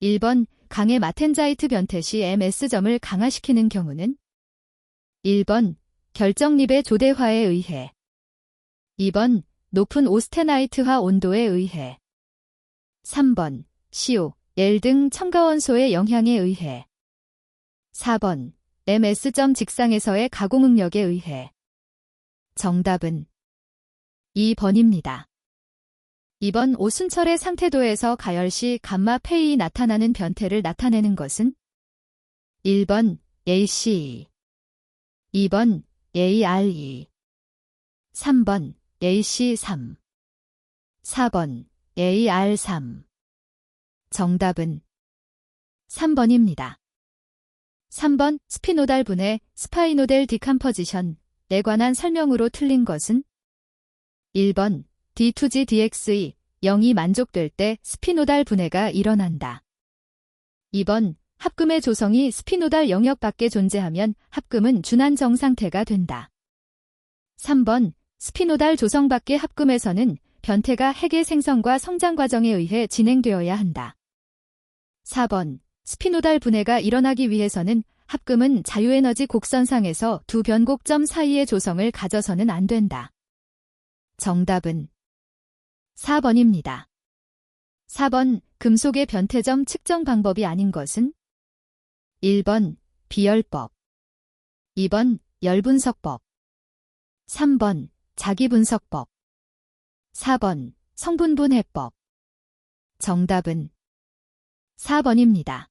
1번 강의 마텐자이트 변태 시 MS점을 강화시키는 경우는 1번 결정립의 조대화에 의해 2번 높은 오스테나이트화 온도에 의해 3번 CO, L 등 첨가원소의 영향에 의해 4번 MS점 직상에서의 가공 응력에 의해 정답은 2번입니다. 2번 오순철의 상태도에서 가열시 감마페이 나타나는 변태를 나타내는 것은 1번 ACE, 2번 ARE, 3번 AC3, 4번 AR3. 정답은 3번입니다. 3번 스피노달 분해 스파이노델 디컴포지션에 관한 설명으로 틀린 것은 1번 D2G DXE 0이 만족될 때 스피노달 분해가 일어난다. 2번 합금의 조성이 스피노달 영역 밖에 존재하면 합금은 준안정 상태가 된다. 3번 스피노달 조성 밖의 합금에서는 변태가 핵의 생성과 성장 과정에 의해 진행되어야 한다. 4번 스피노달 분해가 일어나기 위해서는 합금은 자유에너지 곡선상에서 두 변곡점 사이의 조성을 가져서는 안 된다. 정답은 4번입니다. 4번 금속의 변태점 측정 방법이 아닌 것은 1번 비열법, 2번 열분석법, 3번 자기분석법, 4번 성분분해법. 정답은 4번입니다.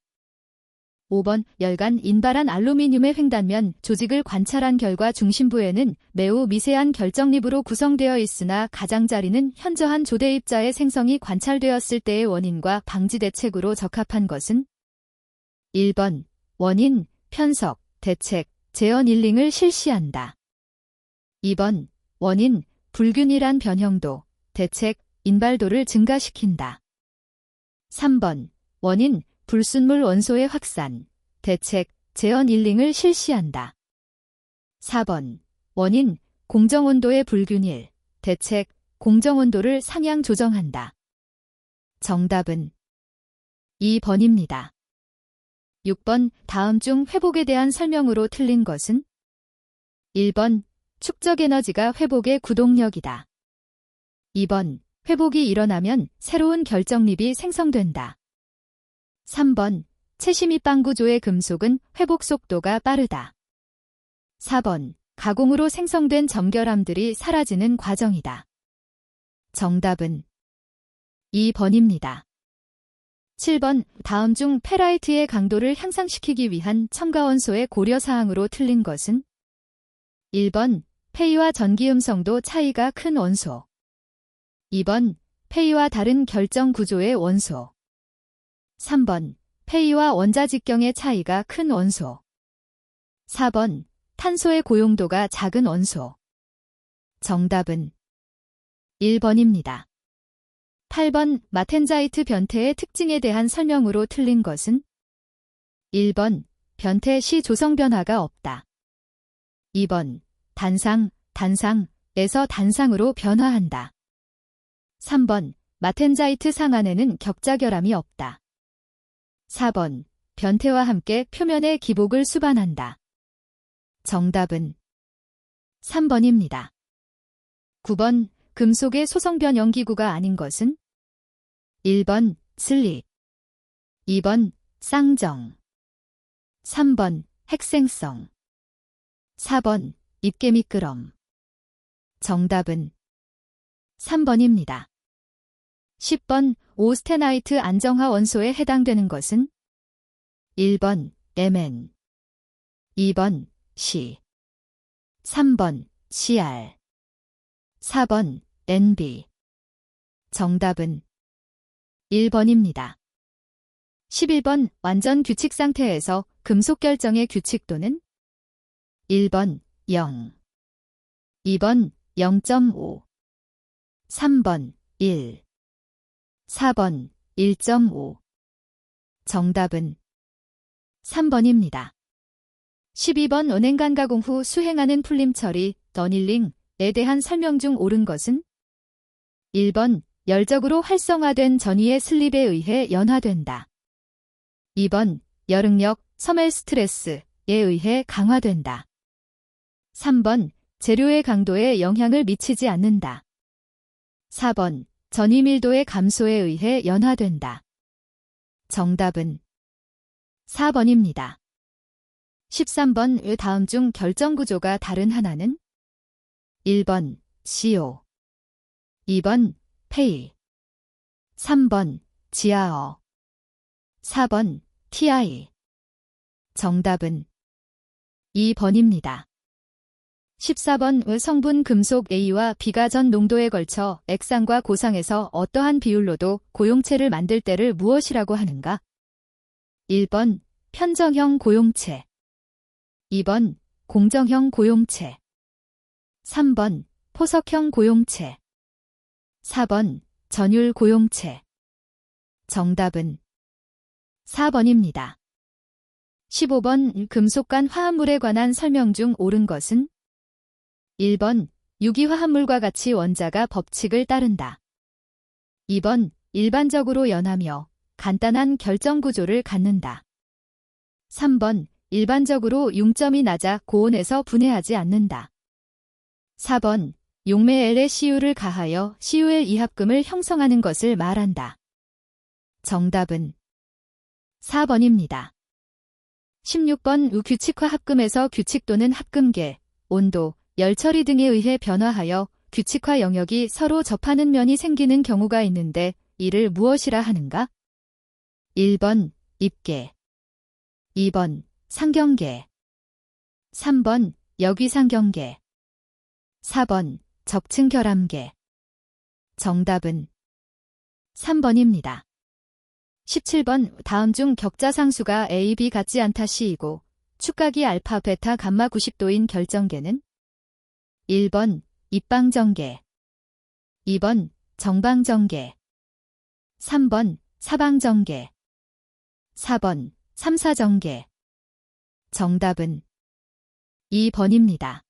5번 열간 인발한 알루미늄의 횡단면 조직을 관찰한 결과 중심부에는 매우 미세한 결정립으로 구성되어 있으나 가장자리는 현저한 조대입자의 생성이 관찰되었을 때의 원인과 방지 대책으로 적합한 것은 1번 원인, 편석, 대책, 재현 일링을 실시한다. 2번 원인, 불균일한 변형도, 대책, 인발도를 증가시킨다. 3번 원인, 불순물 원소의 확산, 대책, 재현 일링을 실시한다. 4번 원인, 공정온도의 불균일, 대책, 공정온도를 상향 조정한다. 정답은 2번입니다. 6번 다음 중 회복에 대한 설명으로 틀린 것은 1번 축적 에너지가 회복의 구동력이다. 2번 회복이 일어나면 새로운 결정립이 생성된다. 3번 채시밑방 구조의 금속은 회복 속도가 빠르다. 4번 가공으로 생성된 점결함들이 사라지는 과정이다. 정답은 2번입니다. 7번 다음 중 페라이트의 강도를 향상시키기 위한 첨가원소의 고려사항으로 틀린 것은 1번 페이와 전기음성도 차이가 큰 원소, 2번 페이와 다른 결정 구조의 원소, 3번 페이와 원자직경의 차이가 큰 원소, 4번 탄소의 고용도가 작은 원소. 정답은 1번입니다. 8번 마텐자이트 변태의 특징에 대한 설명으로 틀린 것은 1번 변태 시 조성 변화가 없다. 2번 단상에서 단상으로 변화한다. 3번 마텐자이트 상안에는 격자결함이 없다. 4번 변태와 함께 표면의 기복을 수반한다. 정답은 3번입니다. 9번 금속의 소성변 연기구가 아닌 것은 1번 슬립, 2번 쌍정, 3번 핵생성, 4번 입개미끄럼. 정답은 3번입니다. 10번 오스테나이트 안정화 원소에 해당되는 것은 1번 Mn, 2번 C, 3번 Cr, 4번 NB. 정답은 1번입니다. 11번 완전 규칙 상태에서 금속 결정의 규칙도는 1번 0, 2번 0.5, 3번 1, 4번 1.5. 정답은 3번입니다. 12번 은행간 가공 후 수행하는 풀림 처리, 너닐링에 대한 설명 중 옳은 것은 1번 열적으로 활성화된 전위의 슬립에 의해 연화된다. 2번 열응력, 섬유 스트레스에 의해 강화된다. 3번 재료의 강도에 영향을 미치지 않는다. 4번 전이 밀도의 감소에 의해 연화된다. 정답은 4번입니다. 13번 의 다음 중 결정 구조가 다른 하나는 1번 CO, 2번 페이, 3번 지아어, 4번 TI. 정답은 2번입니다. 14번 성분 금속 A와 B가 전 농도에 걸쳐 액상과 고상에서 어떠한 비율로도 고용체를 만들 때를 무엇이라고 하는가? 1번 편정형 고용체, 2번 공정형 고용체, 3번 포석형 고용체, 4번 전율 고용체. 정답은 4번입니다. 15번 금속 간 화합물에 관한 설명 중 옳은 것은 1번 유기화합물과 같이 원자가 법칙을 따른다. 2번 일반적으로 연하며 간단한 결정 구조를 갖는다. 3번 일반적으로 융점이 낮아 고온에서 분해하지 않는다. 4번 용매 L에 CU를 가하여 CUL 이합금을 형성하는 것을 말한다. 정답은 4번입니다. 16번 우규칙화 합금에서 규칙 또는 합금계, 온도, 열 처리 등에 의해 변화하여 규칙화 영역이 서로 접하는 면이 생기는 경우가 있는데 이를 무엇이라 하는가? 1번 입계, 2번 상경계, 3번 역위상경계, 4번 적층결함계. 정답은 3번입니다. 17번 다음 중 격자상수가 A, B 같지 않다 C이고 축각이 알파, 베타, 감마 90도인 결정계는 1번 입방정계, 2번 정방정계, 3번 사방정계, 4번 삼사정계. 정답은 2번입니다.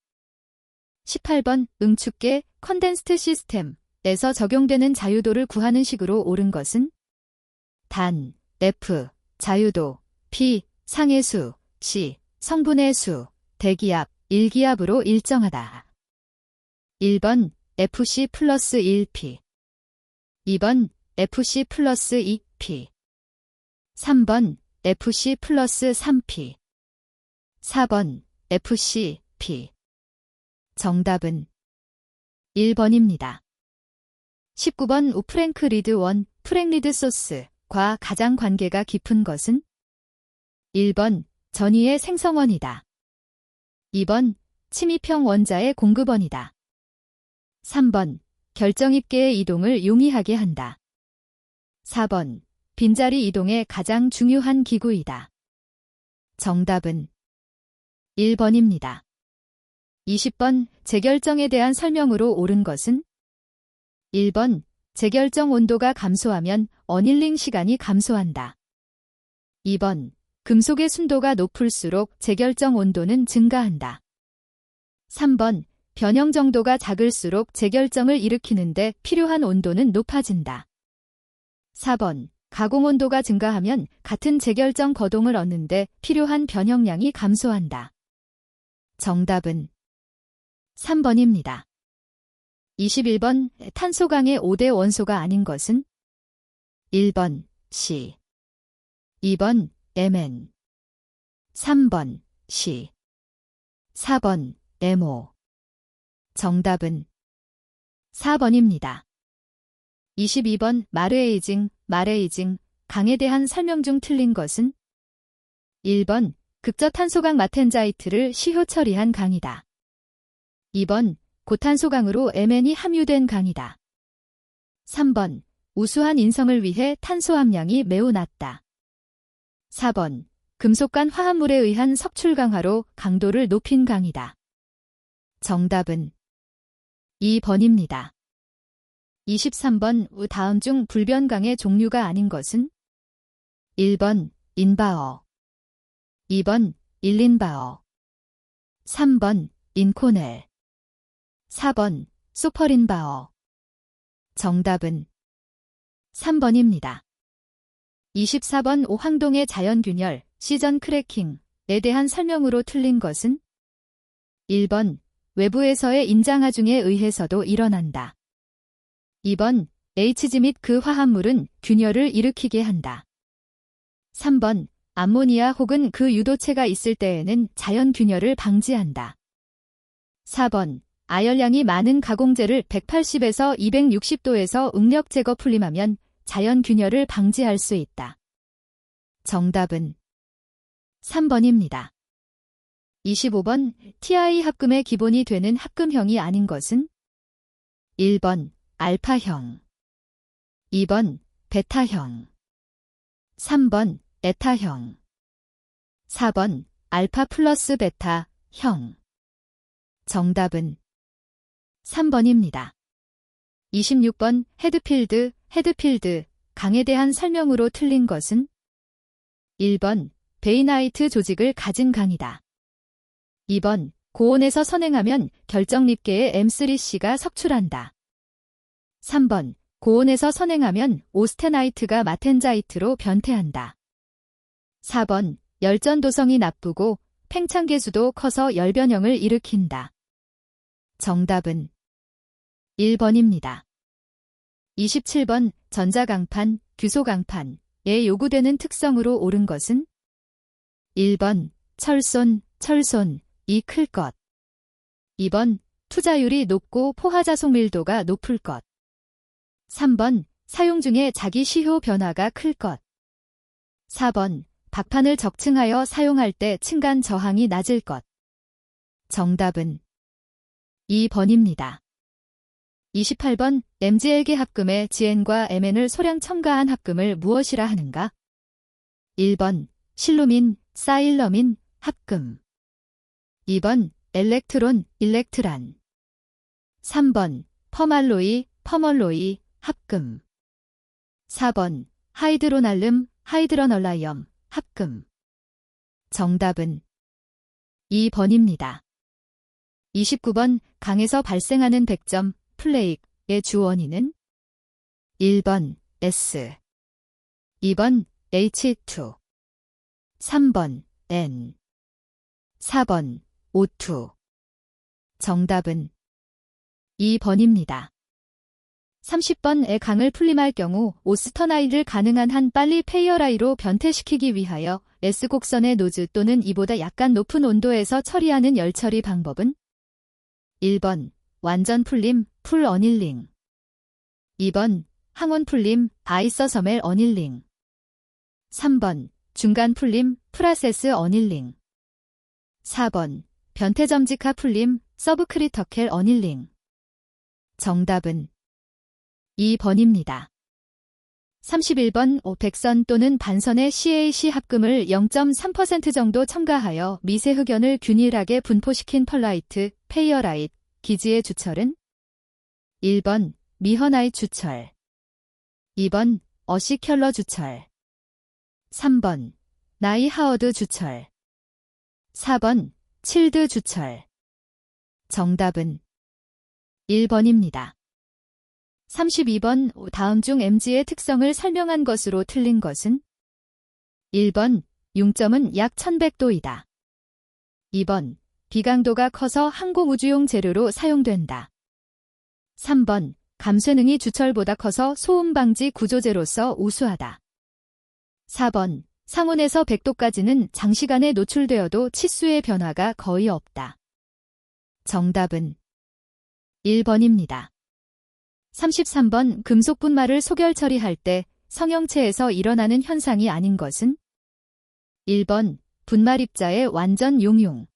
18번 응축계 컨덴스트 시스템에서 적용되는 자유도를 구하는 식으로 옳은 것은 단, F, 자유도, P, 상의 수, C, 성분의 수, 대기압, 일기압으로 일정하다. 1번 FC 플러스 1P, 2번 FC 플러스 2P, 3번 FC 플러스 3P, 4번 FC, P. 정답은 1번입니다. 19번 우프랭크 리드 원, 프랭 리드 소스과 가장 관계가 깊은 것은 1번 전위의 생성원이다. 2번 침입형 원자의 공급원이다. 3번 결정입계의 이동을 용이하게 한다. 4번 빈자리 이동의 가장 중요한 기구이다. 정답은 1번입니다. 20번 재결정에 대한 설명으로 옳은 것은 1번 재결정 온도가 감소하면 어닐링 시간이 감소한다. 2번 금속의 순도가 높을수록 재결정 온도는 증가한다. 3번 변형 정도가 작을수록 재결정을 일으키는데 필요한 온도는 높아진다. 4번 가공 온도가 증가하면 같은 재결정 거동을 얻는데 필요한 변형량이 감소한다. 정답은 3번입니다. 21번 탄소강의 5대 원소가 아닌 것은 1번 C, 2번 Mn, 3번 C, 4번 MO. 정답은 4번입니다. 22번 마르에이징, 강에 대한 설명 중 틀린 것은 1번 극저탄소강 마텐자이트를 시효 처리한 강이다. 2번 고탄소강으로 Mn이 함유된 강이다. 3번 우수한 인성을 위해 탄소 함량이 매우 낮다. 4번 금속 간 화합물에 의한 석출 강화로 강도를 높인 강이다. 정답은 2번입니다. 23번 다음 중 불변강의 종류가 아닌 것은 1번 인바어, 2번 일린바어, 3번 인코넬, 4번 소퍼린바어. 정답은 3번입니다. 24번 오황동의 자연균열, 시전 크래킹에 대한 설명으로 틀린 것은? 1번 외부에서의 인장하중에 의해서도 일어난다. 2번 HG 및 그 화합물은 균열을 일으키게 한다. 3번 암모니아 혹은 그 유도체가 있을 때에는 자연균열을 방지한다. 4번 아열량이 많은 가공재를 180에서 260도에서 응력 제거 풀림하면 자연균열을 방지할 수 있다. 정답은 3번입니다. 25번 TI 합금의 기본이 되는 합금형이 아닌 것은? 1번 알파형, 2번 베타형, 3번 에타형, 4번 알파 플러스 베타형. 정답은 3번입니다. 26번 헤드필드, 강에 대한 설명으로 틀린 것은? 1번 베이나이트 조직을 가진 강이다. 2번 고온에서 선행하면 결정립계의 M3C가 석출한다. 3번 고온에서 선행하면 오스테나이트가 마텐자이트로 변태한다. 4번 열전 도성이 나쁘고 팽창계수도 커서 열변형을 일으킨다. 정답은 1번입니다. 27번 전자강판, 규소강판에 요구되는 특성으로 옳은 것은? 1번 철손이 클 것. 2번 투자율이 높고 포화자속 밀도가 높을 것. 3번 사용 중에 자기 시효 변화가 클 것. 4번 박판을 적층하여 사용할 때 층간 저항이 낮을 것. 정답은 2번입니다. 28번 MGL계 합금의 GN과 MN을 소량 첨가한 합금을 무엇이라 하는가? 1번 실루민, 사일러민, 합금. 2번 엘렉트론, 일렉트란. 3번 퍼멀로이, 합금. 4번 하이드로날름, 하이드러널라이엄, 합금. 정답은 2번입니다. 29번 강에서 발생하는 백점, 플레이크의 주원인은? 1번 S, 2번 H2, 3번 N, 4번 O2. 정답은 2번입니다. 30번의 강을 풀림할 경우 오스터나이를 가능한 한 빨리 페이어라이로 변태시키기 위하여 S곡선의 노즈 또는 이보다 약간 높은 온도에서 처리하는 열처리 방법은? 1번 완전 풀림, 풀 어닐링. 2번 항온 풀림, 아이서서멜 어닐링. 3번 중간 풀림, 프라세스 어닐링. 4번 변태점직화 풀림, 서브크리터켈 어닐링. 정답은 2번입니다. 31번 백선 또는 반선의 CAC 합금을 0.3% 정도 첨가하여 미세 흑연을 균일하게 분포시킨 펄라이트, 페이어라이트, 기지의 주철은? 1번 미허나이 주철, 2번 어시켈러 주철, 3번 나이 하워드 주철, 4번 칠드 주철. 정답은 1번입니다. 32번 다음 중 MG의 특성을 설명한 것으로 틀린 것은? 1번 융점은 약 1100도이다. 2번 비강도가 커서 항공우주용 재료로 사용된다. 3번 감쇠능이 주철보다 커서 소음방지 구조재로서 우수하다. 4번 상온에서 100도까지는 장시간에 노출되어도 치수의 변화가 거의 없다. 정답은 1번입니다. 33번 금속 분말을 소결 처리할 때 성형체에서 일어나는 현상이 아닌 것은? 1번 분말 입자의 완전 용융,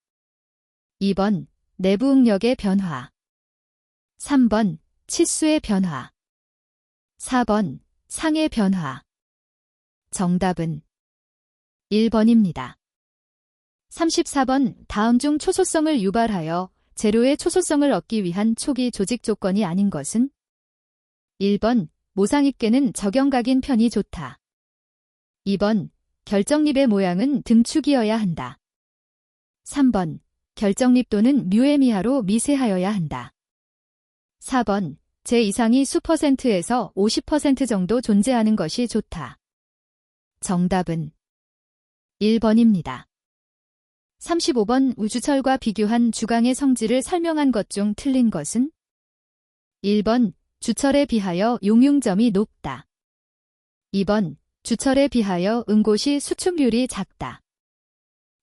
2번 내부 응력의 변화, 3번 치수의 변화, 4번 상의 변화. 정답은 1번입니다. 34번 다음 중 초소성을 유발하여 재료의 초소성을 얻기 위한 초기 조직 조건이 아닌 것은? 1번 모상입계는 적용각인 편이 좋다. 2번 결정립의 모양은 등축이어야 한다. 3번 결정립도는 뮤에미하로 미세하여야 한다. 4번 제 이상이 수퍼센트에서 50% 정도 존재하는 것이 좋다. 정답은 1번입니다. 35번 우주철과 비교한 주강의 성질을 설명한 것 중 틀린 것은? 1번 주철에 비하여 용융점이 높다. 2번 주철에 비하여 응곳이 수축률이 작다.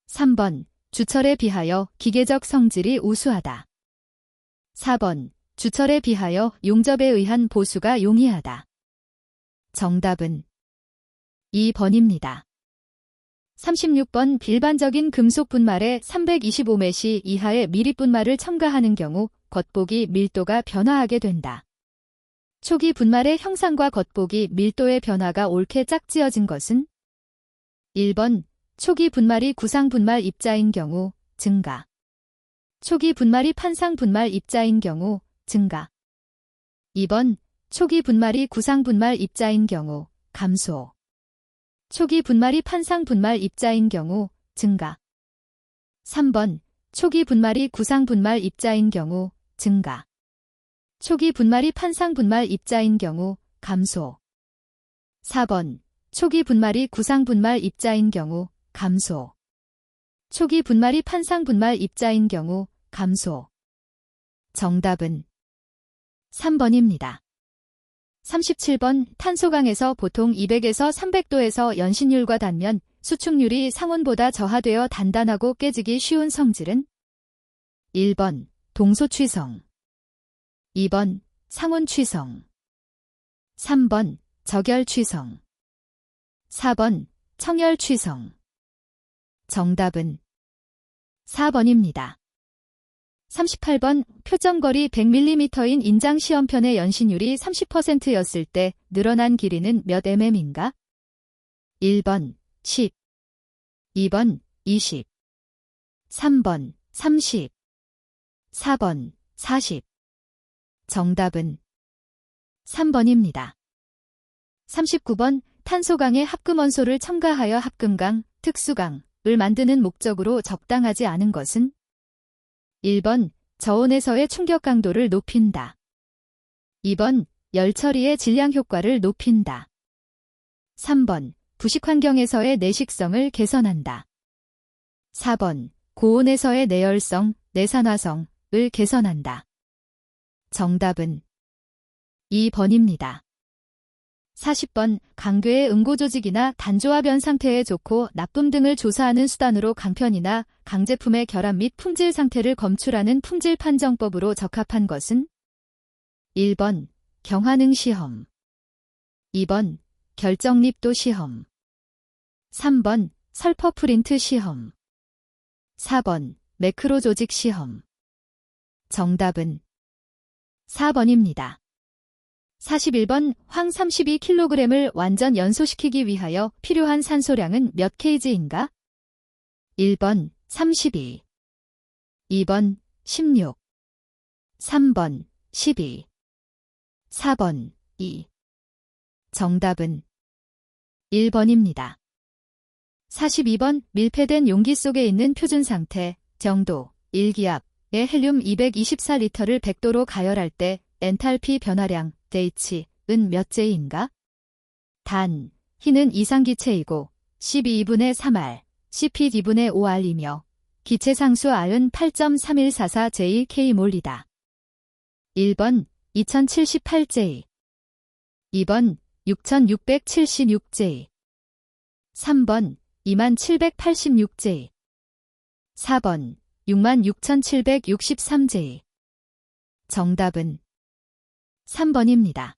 3번 주철에 비하여 기계적 성질이 우수하다. 4번 주철에 비하여 용접에 의한 보수가 용이하다. 정답은 2번입니다. 36번 일반적인 금속 분말에 325메시 이하의 미리 분말을 첨가하는 경우 겉보기 밀도가 변화하게 된다. 초기 분말의 형상과 겉보기 밀도의 변화가 옳게 짝지어진 것은? 1번 초기 분말이 구상 분말 입자인 경우 증가. 초기 분말이 판상 분말 입자인 경우 증가. 2번 초기 분말이 구상 분말 입자인 경우 감소. 초기 분말이 판상 분말 입자인 경우 증가. 3번 초기 분말이 구상 분말 입자인 경우 증가. 초기 분말이 판상 분말 입자인 경우 감소. 4번 초기 분말이 구상 분말 입자인 경우 감소. 초기 분말이 판상 분말 입자인 경우 감소. 정답은 3번입니다. 37번 탄소강에서 보통 200에서 300도에서 연신율과 단면, 수축률이 상온보다 저하되어 단단하고 깨지기 쉬운 성질은? 1번 동소취성, 2번 상온취성, 3번 적열취성, 4번 청열취성. 정답은 4번입니다. 38번 표점거리 100mm인 인장시험편의 연신율이 30%였을 때 늘어난 길이는 몇 mm인가? 1번 10, 2번 20, 3번 30, 4번 40. 정답은 3번입니다. 39번 탄소강에 합금원소를 첨가하여 합금강, 특수강을 만드는 목적으로 적당하지 않은 것은? 1번 저온에서의 충격 강도를 높인다. 2번 열 처리의 질량 효과를 높인다. 3번 부식 환경에서의 내식성을 개선한다. 4번 고온에서의 내열성, 내산화성을 개선한다. 정답은 2번입니다. 40번 강괴의 응고조직이나 단조화변 상태에 좋고 나쁨 등을 조사하는 수단으로 강편이나 강제품의 결합 및 품질 상태를 검출하는 품질 판정법으로 적합한 것은? 1번 경화능 시험, 2번 결정립도 시험, 3번 설퍼 프린트 시험, 4번 매크로 조직 시험. 정답은 4번입니다. 41번 황 32kg을 완전 연소시키기 위하여 필요한 산소량은 몇 kg인가? 1번 32, 2번 16, 3번 12, 4번 2. 정답은 1번입니다. 42번 밀폐된 용기 속에 있는 표준 상태, 정도, 1기압의 헬륨 224리터를 100도로 가열할 때 엔탈피 변화량 H은 몇 J인가? 단, H는 이상기체이고 12분의 3R, CP 2분의 5R이며 기체상수 R은 8.3144JK몰이다. 1번 2078J, 2번 6676J, 3번 2786J, 4번 66763J. 정답은 3번입니다.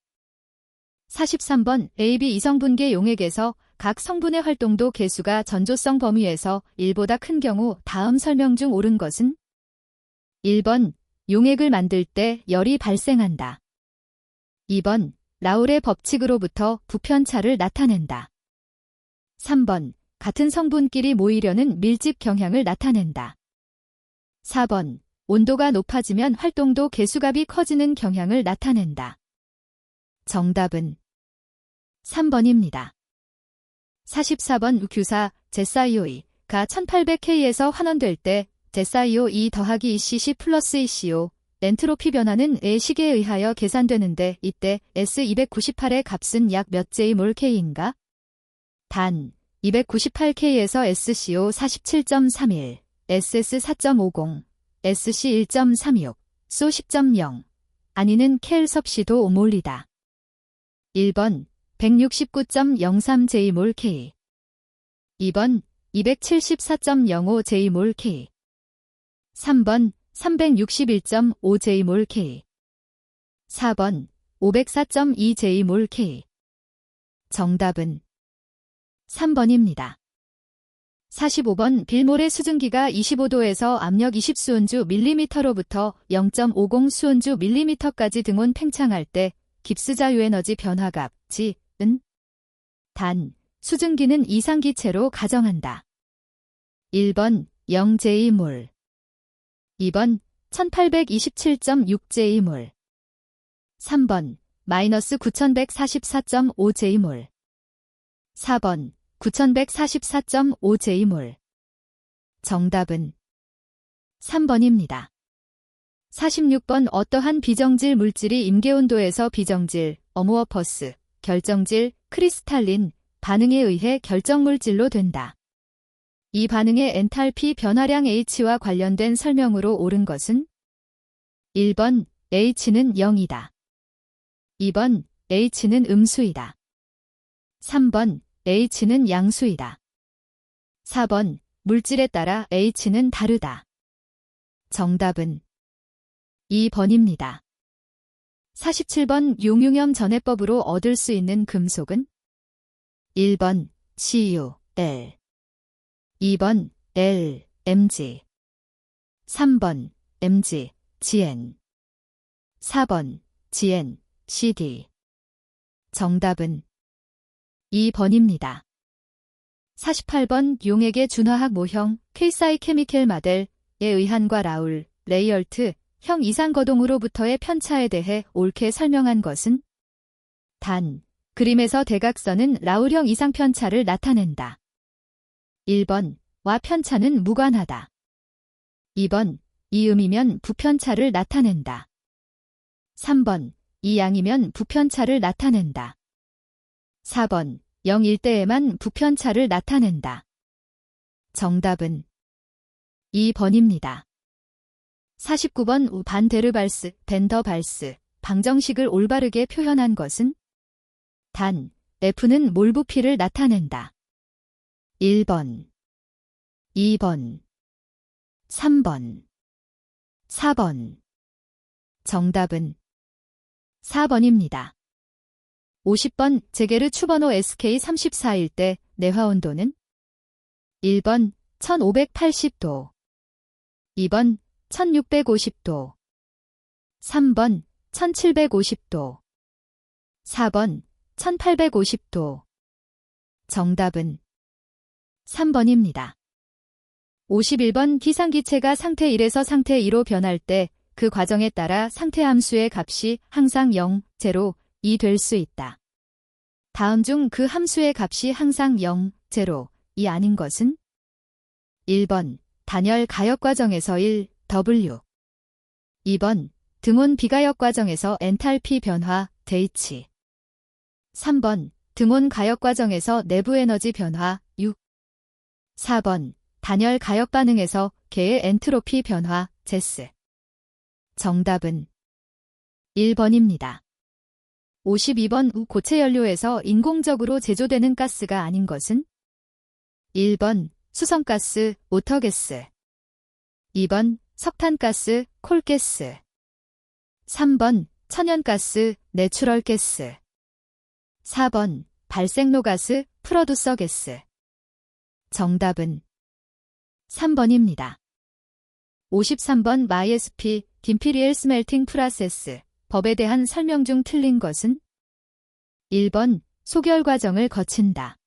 43번 AB 이성분계 용액에서 각 성분의 활동도 계수가 전조성 범위에서 1보다 큰 경우 다음 설명 중 옳은 것은? 1번 용액을 만들 때 열이 발생한다. 2번 라울의 법칙으로부터 부편차를 나타낸다. 3번 같은 성분끼리 모이려는 밀집 경향을 나타낸다. 4번 온도가 높아지면 활동도 계수값이 커지는 경향을 나타낸다. 정답은 3번입니다. 44번 규사 제사이오가 1800K에서 환원될 때 제사이오 2 더하기 2cc 플러스 2co 엔트로피 변화는 의 식에 의하여 계산되는데 이때 S298의 값은 약 몇 J몰 K인가? 단 298K에서 SCO 47.31, SS 4.50, SC 1.36, SO 10.0. 아니는 켈 섭씨도 5몰이다. 1번 169.03Jmol K 2번 274.05 Jmol K 3번 361.5 Jmol K 4번 504.2 Jmol K 정답은 3번입니다. 45번 빌몰의 수증기가 25도에서 압력 20수온주 밀리미터로부터 0.50 수온주 밀리미터까지 등온 팽창할 때 깁스 자유에너지 변화값 G은 단 수증기는 이상기체로 가정한다. 1번 0Jmol 2번 1827.6Jmol 3번 마이너스 9144.5Jmol 4번 9144.5Jmol 정답은 3번입니다. 46번 어떠한 비정질 물질이 임계온도에서 비정질, 어무어퍼스, 결정질, 크리스탈린 반응에 의해 결정물질로 된다. 이 반응의 엔탈피 변화량 H와 관련된 설명으로 옳은 것은 1번 H는 0이다. 2번 H는 음수이다. 3번 H는 양수이다. 4번 물질에 따라 H는 다르다. 정답은 2번입니다. 47번 용융염 전해법으로 얻을 수 있는 금속은 1번 Cu, L 2번 L, Mg 3번 Mg, Gn 4번 Gn, CD 정답은 2번입니다. 48번 용액의 준화학 모형 퀘이사이 케미켈 마델에 의한과 라울, 레이얼트 형 이상거동으로부터의 편차에 대해 옳게 설명한 것은 단 그림에서 대각선은 라울형 이상편차를 나타낸다. 1번 와 편차는 무관하다. 2번 이음이면 부편차를 나타낸다. 3번 이양이면 부편차를 나타낸다. 4번 0일 때에만 부편차를 나타낸다. 정답은 2번입니다. 49번 반데르발스, 벤더발스, 방정식을 올바르게 표현한 것은 단 F는 몰 부피를 나타낸다. 1번, 2번, 3번, 4번. 정답은 4번입니다. 50번 제게르 추번호 SK34일 때 내화온도는 1번 1580도 2번 1650도 3번 1750도 4번 1850도 정답은 3번입니다. 51번 기상기체가 상태 1에서 상태 2로 변할 때 그 과정에 따라 상태함수의 값이 항상 0, 0, 2 될 수 있다. 다음 중 그 함수의 값이 항상 0, 0, 2 아닌 것은 1번 단열 가역 과정에서 1, W 2번 등온 비가역 과정에서 엔탈피 변화, H 3번 등온 가역 과정에서 내부 에너지 변화, U 4번 단열 가역 반응에서 개의 엔트로피 변화, 제스 정답은 1번입니다. 52번 고체 연료에서 인공적으로 제조되는 가스가 아닌 것은 1번 수성가스, 오터게스 2번 석탄가스, 콜가스 3번 천연가스, 내추럴가스 4번 발생로가스, 프로듀서가스 정답은 3번입니다. 53번 MySP, 임피리얼 스멜팅 프로세스 법에 대한 설명 중 틀린 것은 1번 소결 과정을 거친다.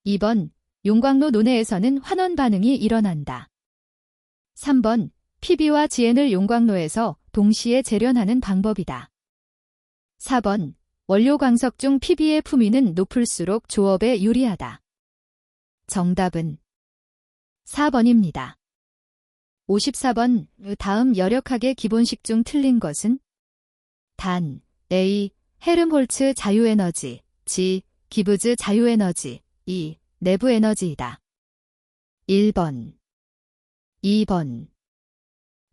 2번 용광로 논해에서는 환원 반응이 일어난다. 3번 PB와 GN을 용광로에서 동시에 재련하는 방법이다. 4번 원료 광석 중 PB의 품위는 높을수록 조업에 유리하다. 정답은 4번입니다. 54번 다음 열역학의 기본식 중 틀린 것은 단 A. 헬름홀츠 자유에너지 G. 기브즈 자유에너지 2. 내부 에너지이다. 1번, 2번,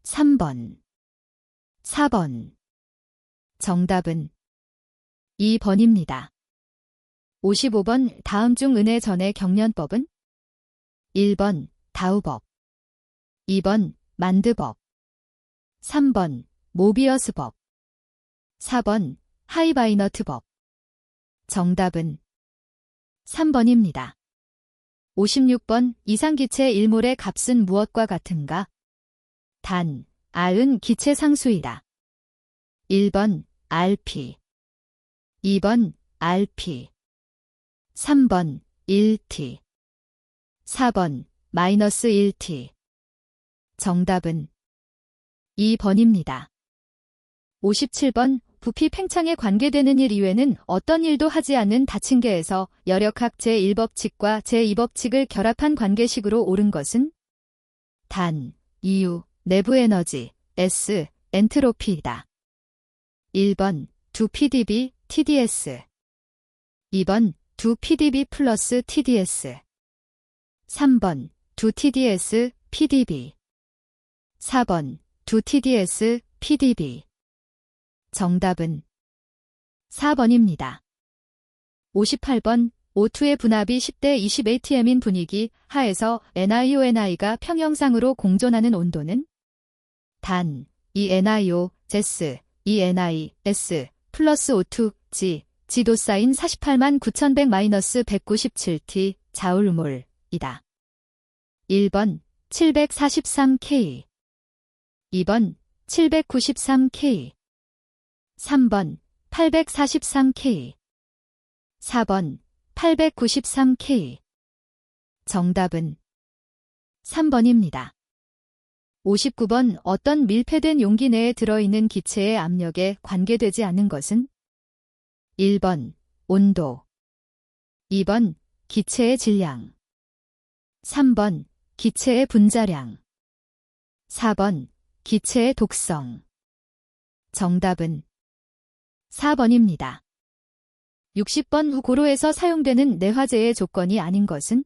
3번, 4번. 정답은 2번입니다. 55번 다음 중 은혜 전의 경련법은? 1번 다우법, 2번 만드법, 3번 모비어스법, 4번 하이바이너트법. 정답은 3번입니다. 56번 이상기체 일몰의 값은 무엇과 같은가? 단, R은 기체 상수이다. 1번 RP, 2번 RP, 3번 1T, 4번 마이너스 1T. 정답은 2번입니다. 57번 부피 팽창에 관계되는 일 이외는 어떤 일도 하지 않는 다층계에서 열역학 제1법칙과 제2법칙을 결합한 관계식으로 옳은 것은? 단, U, 내부 에너지, S, 엔트로피이다. 1번 2PdB, TdS, 2번 2PdB 플러스 TdS, 3번 2TdS, PdB, 4번 2TdS, PdB. 정답은 4번입니다. 58번 O2의 분압이 10대 20atm인 분위기 하에서 NiONi가 평형상으로 공존하는 온도는? 단, 이 NiO, 제스, 이 NiS, 플러스 O2, G, 지도사인 489,100-197T, 자울몰이다. 1번 743K, 2번 793K, 3번 843K, 4번 893K. 정답은 3번입니다. 59번 어떤 밀폐된 용기 내에 들어있는 기체의 압력에 관계되지 않는 것은? 1번 온도, 2번 기체의 질량, 3번 기체의 분자량, 4번 기체의 독성. 정답은 4번입니다. 60번 고로에서 사용되는 내화제의 조건이 아닌 것은?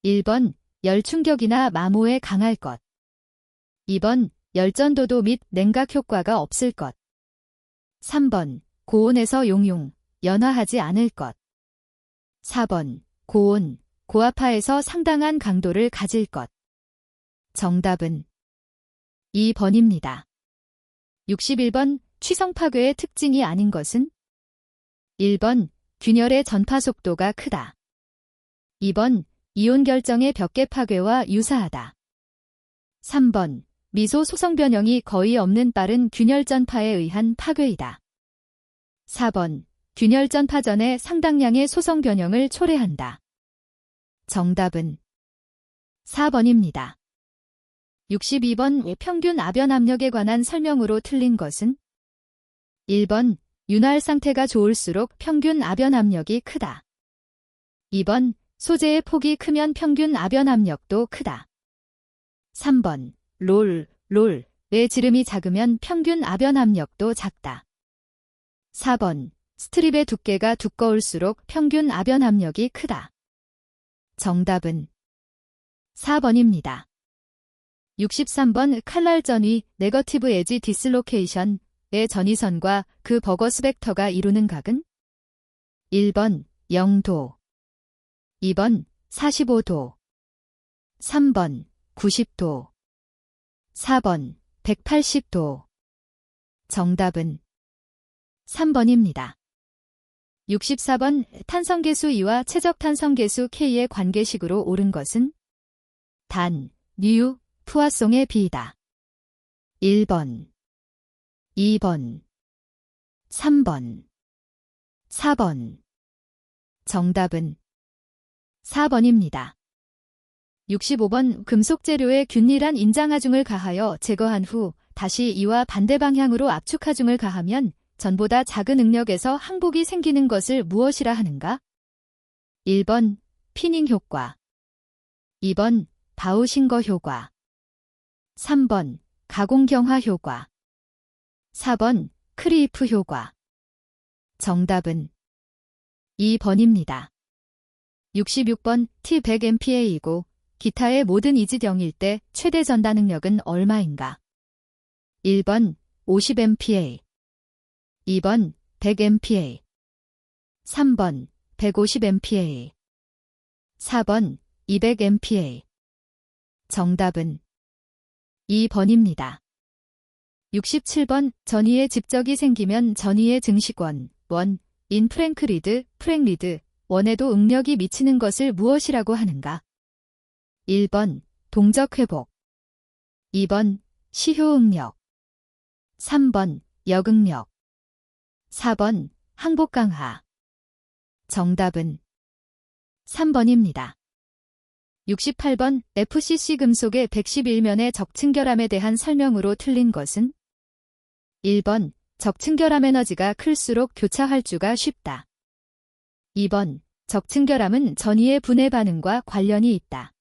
1번 열충격이나 마모에 강할 것, 2번 열전도도 및 냉각 효과가 없을 것, 3번 고온에서 용융, 연화하지 않을 것, 4번 고온, 고압하에서 상당한 강도를 가질 것. 정답은 2번입니다. 61번 취성 파괴의 특징이 아닌 것은? 1번 균열의 전파 속도가 크다. 2번 이온 결정의 벽계 파괴와 유사하다. 3번 미소 소성 변형이 거의 없는 빠른 균열 전파에 의한 파괴이다. 4번 균열 전파 전에 상당량의 소성 변형을 초래한다. 정답은 4번입니다. 62번 평균 아변 압력에 관한 설명으로 틀린 것은? 1번 윤활 상태가 좋을수록 평균 아변 압력이 크다. 2번 소재의 폭이 크면 평균 아변 압력도 크다. 3번 롤의 지름이 작으면 평균 아변 압력도 작다. 4번 스트립의 두께가 두꺼울수록 평균 아변 압력이 크다. 정답은 4번입니다. 63번 칼날 전위 네거티브 에지 디슬로케이션의 전위선과 그 버거스 벡터가 이루는 각은? 1번 0도, 2번 45도, 3번 90도, 4번 180도. 정답은 3번입니다. 64번 탄성계수 E와 최적탄성계수 K의 관계식으로 옳은 것은? 단, 뉴, 푸아송의 비이다. 1번, 2번, 3번, 4번. 정답은 4번입니다. 65번 금속 재료에 균일한 인장하중을 가하여 제거한 후 다시 이와 반대 방향으로 압축하중을 가하면 전보다 작은 응력에서 항복이 생기는 것을 무엇이라 하는가? 1번 피닝 효과, 2번 바우싱거 효과, 3번 가공경화 효과, 4번 크리이프 효과. 정답은 2번입니다. 66번 T 100MPa이고 기타의 모든 이짓 0일 때 최대 전다 능력은 얼마인가? 1번 50MPa, 2번 100MPa, 3번 150MPa, 4번 200MPa. 정답은 2번입니다. 67번 전위의 집적이 생기면 전위의 증식원 1. 인 프랭크 리드, 프랭 리드, 원에도 응력이 미치는 것을 무엇이라고 하는가? 1번 동적 회복, 2번 시효 응력, 3번 역응력, 4번 항복 강화. 정답은 3번입니다. 68번 FCC 금속의 111면의 적층결함에 대한 설명으로 틀린 것은? 1번 적층결함 에너지가 클수록 교차 활주가 쉽다. 2번 적층결함은 전위의 분해 반응과 관련이 있다.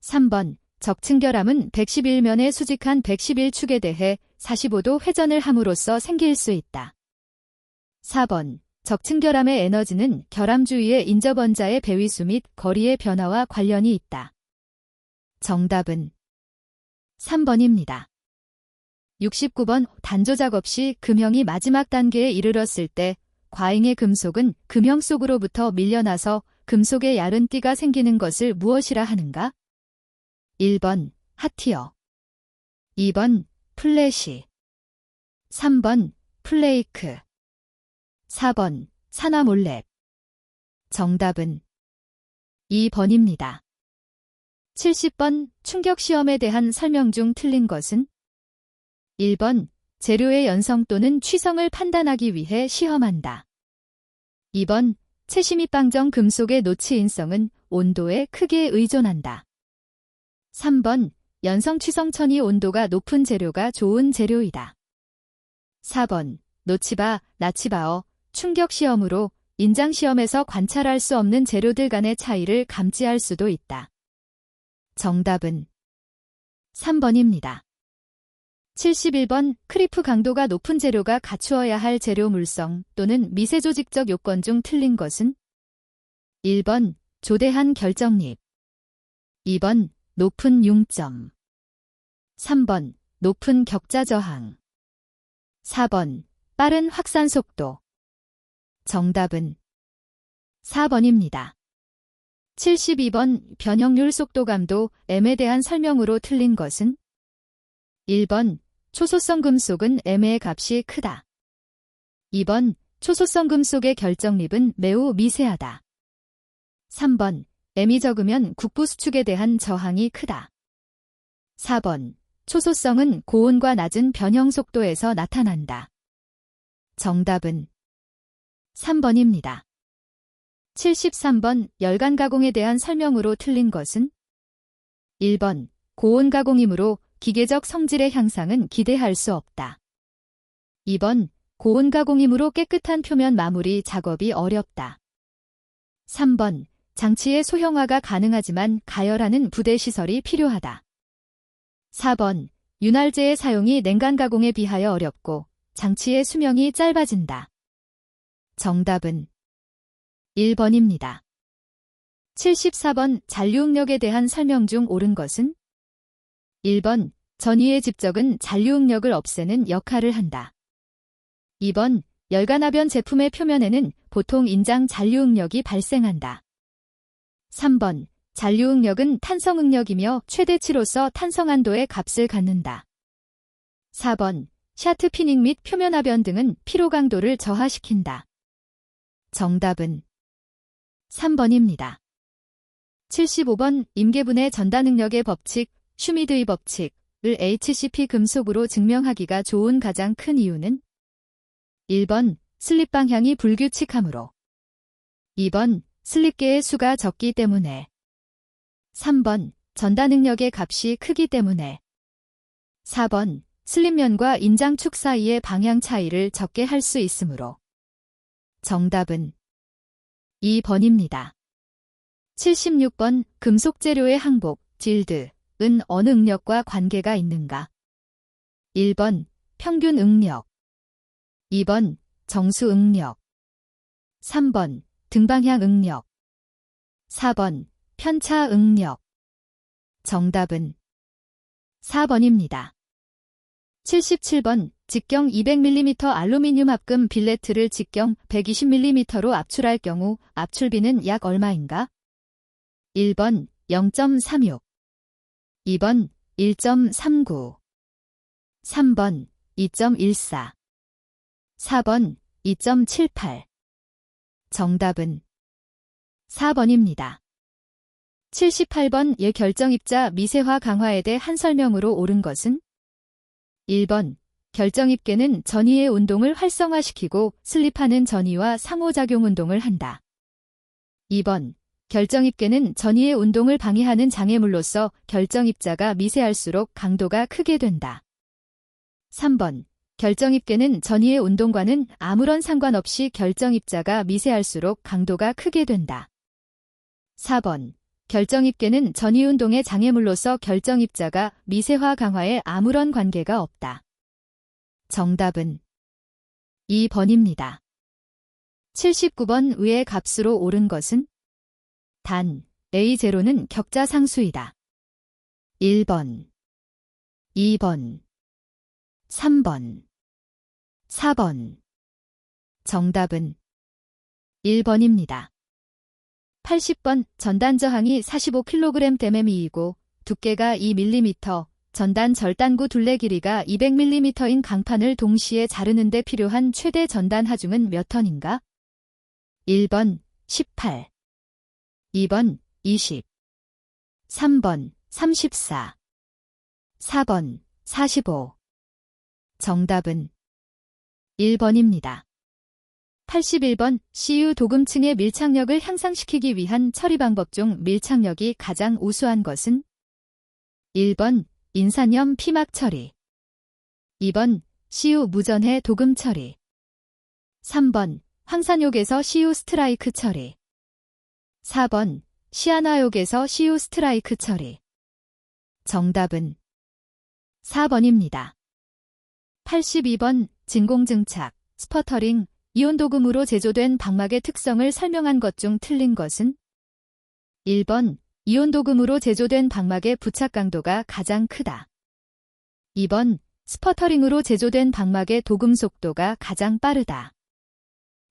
3번 적층결함은 111면의 수직한 111축에 대해 45도 회전을 함으로써 생길 수 있다. 4번 적층결함의 에너지는 결함 주위의 인접원자의 배위수 및 거리의 변화와 관련이 있다. 정답은 3번입니다. 69번 단조 작업 시 금형이 마지막 단계에 이르렀을 때 과잉의 금속은 금형 속으로부터 밀려나서 금속에 얇은 띠가 생기는 것을 무엇이라 하는가? 1번 하티어, 2번 플래시, 3번 플레이크, 4번 산화몰랩. 정답은 2번입니다. 70번 충격시험에 대한 설명 중 틀린 것은? 1번 재료의 연성 또는 취성을 판단하기 위해 시험한다. 2번 채시 및 방정 금속의 노치인성은 온도에 크게 의존한다. 3번 연성 취성천이 온도가 높은 재료가 좋은 재료이다. 4번 노치바, 나치바어, 충격시험으로 인장시험에서 관찰할 수 없는 재료들 간의 차이를 감지할 수도 있다. 정답은 3번입니다. 71번 크리프 강도가 높은 재료가 갖추어야 할 재료 물성 또는 미세조직적 요건 중 틀린 것은? 1번 조대한 결정립, 2번 높은 융점, 3번 높은 격자 저항, 4번 빠른 확산 속도. 정답은 4번입니다. 72번 변형률 속도감도 M에 대한 설명으로 틀린 것은? 1번 초소성 금속은 M의 값이 크다. 2번 초소성 금속의 결정립은 매우 미세하다. 3번 M이 적으면 국부 수축에 대한 저항이 크다. 4번 초소성은 고온과 낮은 변형 속도에서 나타난다. 정답은 3번입니다. 73번 열간 가공에 대한 설명으로 틀린 것은? 1번 고온 가공이므로 기계적 성질의 향상은 기대할 수 없다. 2번 고온 가공이므로 깨끗한 표면 마무리 작업이 어렵다. 3번 장치의 소형화가 가능하지만 가열하는 부대 시설이 필요하다. 4번 윤활제의 사용이 냉간 가공에 비하여 어렵고 장치의 수명이 짧아진다. 정답은 1번입니다. 74번 잔류응력에 대한 설명 중 옳은 것은? 1번 전위의 집적은 잔류응력을 없애는 역할을 한다. 2번 열간압연 제품의 표면에는 보통 인장 잔류응력이 발생한다. 3번 잔류응력은 탄성응력이며 최대치로서 탄성한도의 값을 갖는다. 4번 샤트 피닝 및 표면압연 등은 피로 강도를 저하시킨다. 정답은 3번입니다. 75번 임계분의 전다능력의 법칙, 슈미드의 법칙을 HCP 금속으로 증명하기가 좋은 가장 큰 이유는? 1번 슬립 방향이 불규칙하므로, 2번 슬립계의 수가 적기 때문에, 3번 전다능력의 값이 크기 때문에, 4번 슬립면과 인장축 사이의 방향 차이를 적게 할 수 있으므로. 정답은 2번입니다. 76번 금속 재료의 항복, 질드은 어느 응력과 관계가 있는가? 1번 평균 응력, 2번 정수 응력, 3번 등방향 응력, 4번 편차 응력. 정답은 4번입니다. 77번 직경 200mm 알루미늄 합금 빌레트를 직경 120mm로 압출할 경우 압출비는 약 얼마인가? 1번 0.36, 2번 1.39, 3번 2.14, 4번 2.78. 정답은 4번입니다. 78번 예 결정입자 미세화 강화에 대해 한 설명으로 옳은 것은? 1번 결정입계는 전이의 운동을 활성화시키고 슬립하는 전이와 상호작용 운동을 한다. 2번 결정입계는 전이의 운동을 방해하는 장애물로서 결정입자가 미세할수록 강도가 크게 된다. 3번 결정입계는 전이의 운동과는 아무런 상관없이 결정입자가 미세할수록 강도가 크게 된다. 4번 결정입계는 전이운동의 장애물로서 결정입자가 미세화 강화에 아무런 관계가 없다. 정답은 2번입니다. 79번 의의 값으로 옳은 것은? 단 A0는 격자상수이다. 1번, 2번, 3번, 4번. 정답은 1번입니다. 80번 전단 저항이 45kg댐이고 두께가 2mm, 전단 절단구 둘레 길이가 200mm인 강판을 동시에 자르는 데 필요한 최대 전단 하중은 몇 턴인가? 1번 18, 2번 20, 3번 34, 4번 45. 정답은 1번입니다. 81번 CU 도금층의 밀착력을 향상시키기 위한 처리 방법 중 밀착력이 가장 우수한 것은? 1번 인산염 피막 처리, 2번 CU 무전해 도금 처리, 3번 황산욕에서 CU 스트라이크 처리, 4번 시아나욕에서 CU 스트라이크 처리. 정답은 4번입니다. 82번 진공증착, 스퍼터링, 이온 도금으로 제조된 방막의 특성을 설명한 것 중 틀린 것은? 1번 이온 도금으로 제조된 방막의 부착 강도가 가장 크다. 2번 스퍼터링으로 제조된 방막의 도금 속도가 가장 빠르다.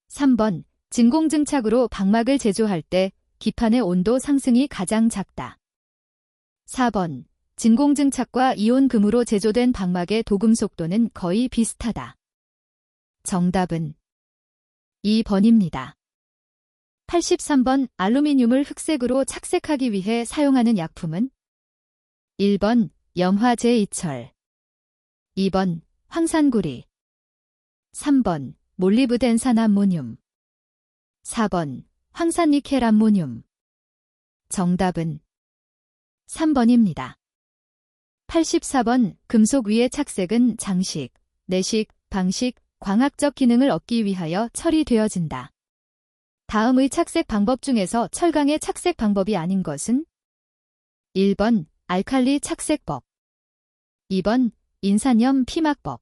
3번 진공증착으로 방막을 제조할 때 기판의 온도 상승이 가장 작다. 4번 진공증착과 이온금으로 제조된 방막의 도금 속도는 거의 비슷하다. 정답은 2번입니다. 83번 알루미늄을 흑색으로 착색하기 위해 사용하는 약품은? 1번 염화제이철, 2번 황산구리, 3번 몰리브덴산암모늄, 4번 황산니켈암모늄. 정답은 3번입니다. 84번 금속 위의 착색은 장식, 내식, 방식, 광학적 기능을 얻기 위하여 처리되어진다. 다음의 착색 방법 중에서 철강의 착색 방법이 아닌 것은? 1번 알칼리 착색법, 2번 인산염 피막법,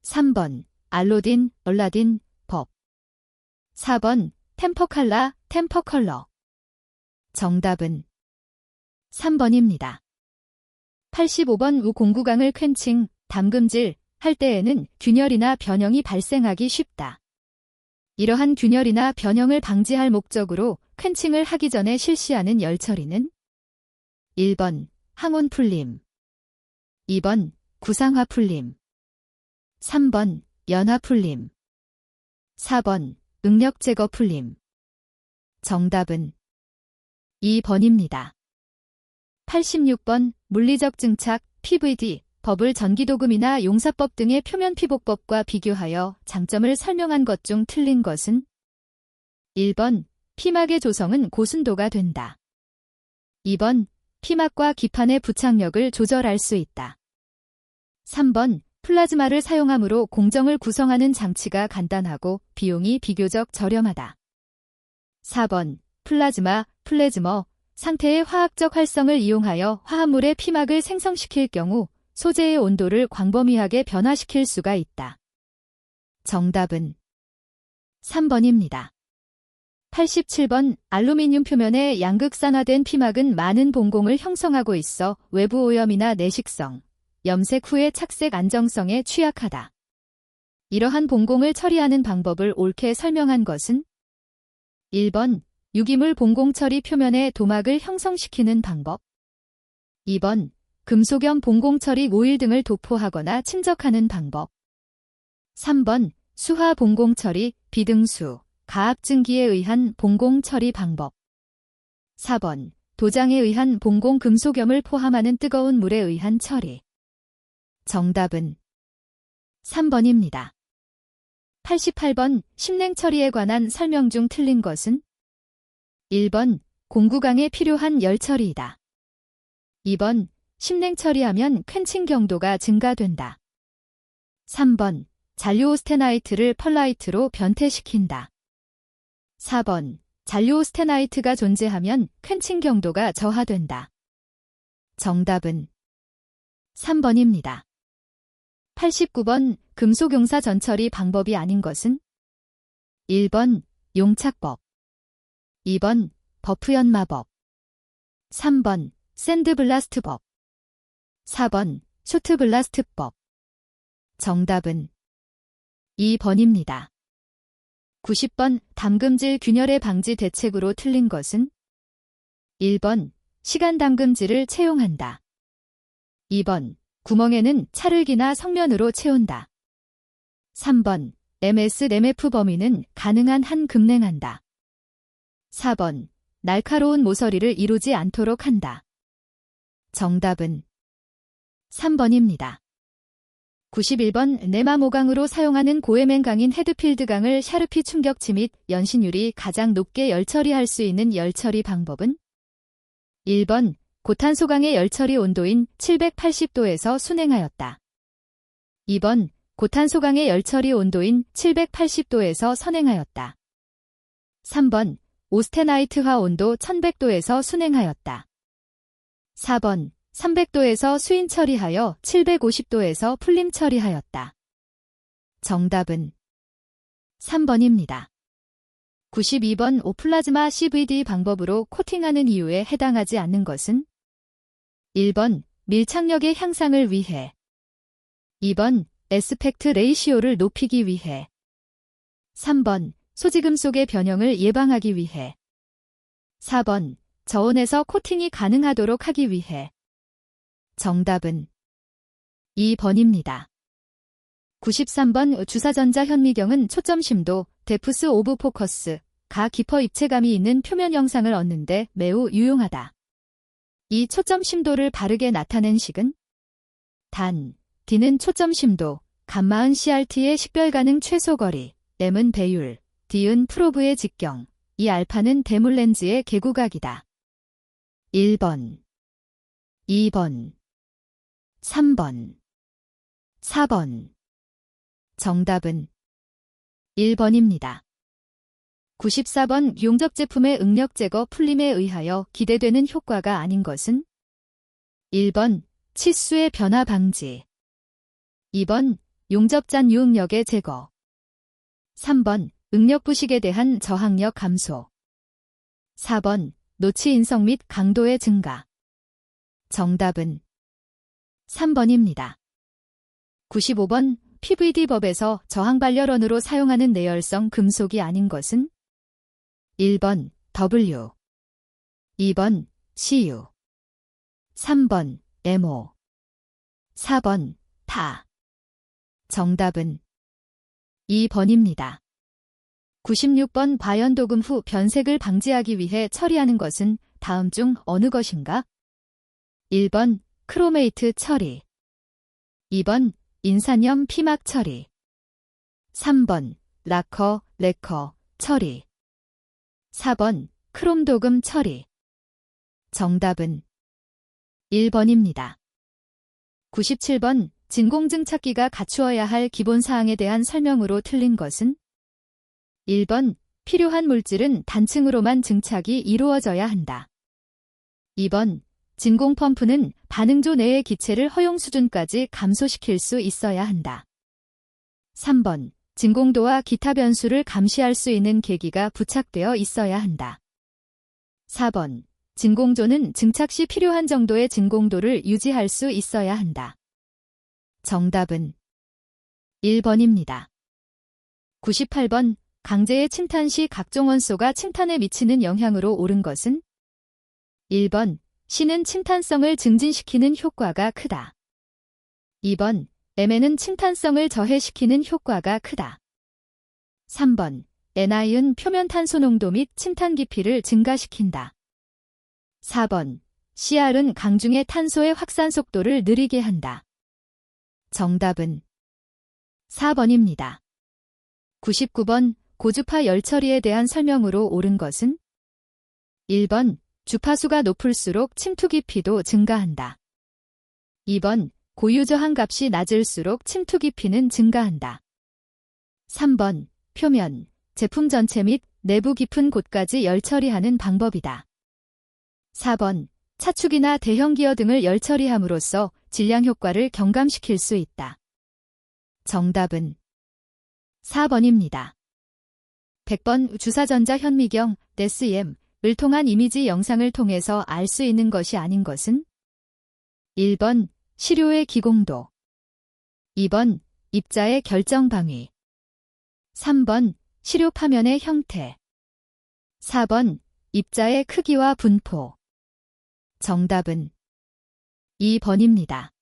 3번 알로딘, 얼라딘 법, 4번 템퍼칼라, 템퍼컬러. 정답은 3번입니다. 85번 우공구강을 ���칭, 담금질 할 때에는 균열이나 변형이 발생하기 쉽다. 이러한 균열이나 변형을 방지할 목적으로 ���칭을 하기 전에 실시하는 열처리는? 1번 항온 풀림, 2번 구상화 풀림, 3번 연화 풀림, 4번 응력 제거 풀림. 정답은 2번입니다. 86번 물리적 증착 PVD 법을 전기도금이나 용사법 등의 표면 피복법과 비교하여 장점을 설명한 것 중 틀린 것은? 1번 피막의 조성은 고순도가 된다. 2번 피막과 기판의 부착력을 조절할 수 있다. 3번 플라즈마를 사용함으로 공정을 구성하는 장치가 간단하고 비용이 비교적 저렴하다. 4번 플라즈마, 플래즈머, 상태의 화학적 활성을 이용하여 화합물의 피막을 생성시킬 경우 소재의 온도를 광범위하게 변화시킬 수가 있다. 정답은 3번입니다. 87번 알루미늄 표면에 양극산화된 피막은 많은 봉공을 형성하고 있어 외부 오염이나 내식성, 염색 후의 착색 안정성에 취약하다. 이러한 봉공을 처리하는 방법을 옳게 설명한 것은 1번 유기물 봉공 처리 표면에 도막을 형성시키는 방법 2번 금속염 봉공 처리 오일 등을 도포하거나 침적하는 방법 3번 수화 봉공 처리, 비등수, 가압증기에 의한 봉공 처리 방법 4번 도장에 의한 봉공 금속염을 포함하는 뜨거운 물에 의한 처리 정답은 3번입니다. 88번 심냉 처리에 관한 설명 중 틀린 것은 1번 공구강에 필요한 열 처리이다. 2번 심냉 처리하면 퀼칭 경도가 증가된다. 3번 잔류오스테나이트를 펄라이트로 변태시킨다. 4번 잔류오스테나이트가 존재하면 퀼칭 경도가 저하된다. 정답은 3번입니다. 89번 금속 용사 전처리 방법이 아닌 것은 1번 용착법 2번 버프연마법 3번 샌드블라스트법 4번 쇼트블라스트법 정답은 2번입니다. 90번 담금질 균열의 방지 대책으로 틀린 것은 1번 시간 담금질을 채용한다. 2번 구멍에는 찰흙이나 성면으로 채운다. 3번 MSMF 범위는 가능한 한 급냉한다. 4번 날카로운 모서리를 이루지 않도록 한다. 정답은 3번입니다. 91번 네마모강으로 사용하는 고해맹강인 헤드필드강을 샤르피 충격치 및 연신율이 가장 높게 열처리할 수 있는 열처리 방법은 1번 고탄소강의 열처리 온도인 780도에서 순행하였다. 2번 고탄소강의 열처리 온도인 780도에서 선행하였다. 3번 오스테나이트화 온도 1100도에서 순행하였다. 4번 300도에서 수인 처리하여 750도에서 풀림 처리하였다. 정답은 3번입니다. 92번 오플라즈마 CVD 방법으로 코팅하는 이유에 해당하지 않는 것은 1번 밀착력의 향상을 위해 2번 에스펙트 레이시오를 높이기 위해 3번 소지금속의 변형을 예방하기 위해 4번 저온에서 코팅이 가능하도록 하기 위해 정답은 2번입니다. 93번 주사전자 현미경은 초점심도, 데프스 오브 포커스, 가 깊어 입체감이 있는 표면 영상을 얻는데 매우 유용하다. 이 초점심도를 바르게 나타낸 식은 단, D는 초점심도, 감마은 CRT의 식별가능 최소거리, M은 배율, D은 프로브의 직경, 이 알파는 대물렌즈의 개구각이다. 1번, 2번, 3번, 4번. 정답은 1번입니다. 94번 용접 제품의 응력 제거 풀림에 의하여 기대되는 효과가 아닌 것은 1번 치수의 변화 방지 2번 용접잔 유응력의 제거 3번 응력 부식에 대한 저항력 감소 4번 노치 인성 및 강도의 증가 정답은 3번입니다. 95번 PVD법에서 저항반려런으로 사용하는 내열성 금속이 아닌 것은 1번 W 2번 CU 3번 MO 4번 타 정답은 2번입니다. 96번 바연도금 후 변색을 방지하기 위해 처리하는 것은 다음 중 어느 것인가? 1번 크로메이트 처리 2번 인산염 피막 처리 3번 라커, 레커 처리 4번 크롬도금 처리 정답은 1번입니다. 97번 진공증 찾기가 갖추어야 할 기본사항에 대한 설명으로 틀린 것은 1번 필요한 물질은 단층으로만 증착이 이루어져야 한다. 2번 진공 펌프는 반응조 내의 기체를 허용 수준까지 감소시킬 수 있어야 한다. 3번 진공도와 기타 변수를 감시할 수 있는 계기가 부착되어 있어야 한다. 4번. 진공조는 증착 시 필요한 정도의 진공도를 유지할 수 있어야 한다. 정답은 1번입니다. 98번. 강제의 침탄 시 각종 원소가 침탄에 미치는 영향으로 옳은 것은? 1번. C는 침탄성을 증진시키는 효과가 크다. 2번. M에는 침탄성을 저해시키는 효과가 크다. 3번. NI은 표면 탄소 농도 및 침탄 깊이를 증가시킨다. 4번. CR은 강중의 탄소의 확산 속도를 느리게 한다. 정답은 4번입니다. 99번. 고주파 열 처리에 대한 설명으로 옳은 것은? 1번. 주파수가 높을수록 침투 깊이도 증가한다. 2번. 고유 저항 값이 낮을수록 침투 깊이는 증가한다. 3번. 표면, 제품 전체 및 내부 깊은 곳까지 열 처리하는 방법이다. 4번. 차축이나 대형 기어 등을 열 처리함으로써 질량 효과를 경감시킬 수 있다. 정답은 4번입니다. 100번. 주사전자 현미경, SEM을 통한 이미지 영상을 통해서 알 수 있는 것이 아닌 것은? 1번. 시료의 기공도. 2번. 입자의 결정 방위. 3번. 시료 파면의 형태. 4번. 입자의 크기와 분포. 정답은 2번입니다.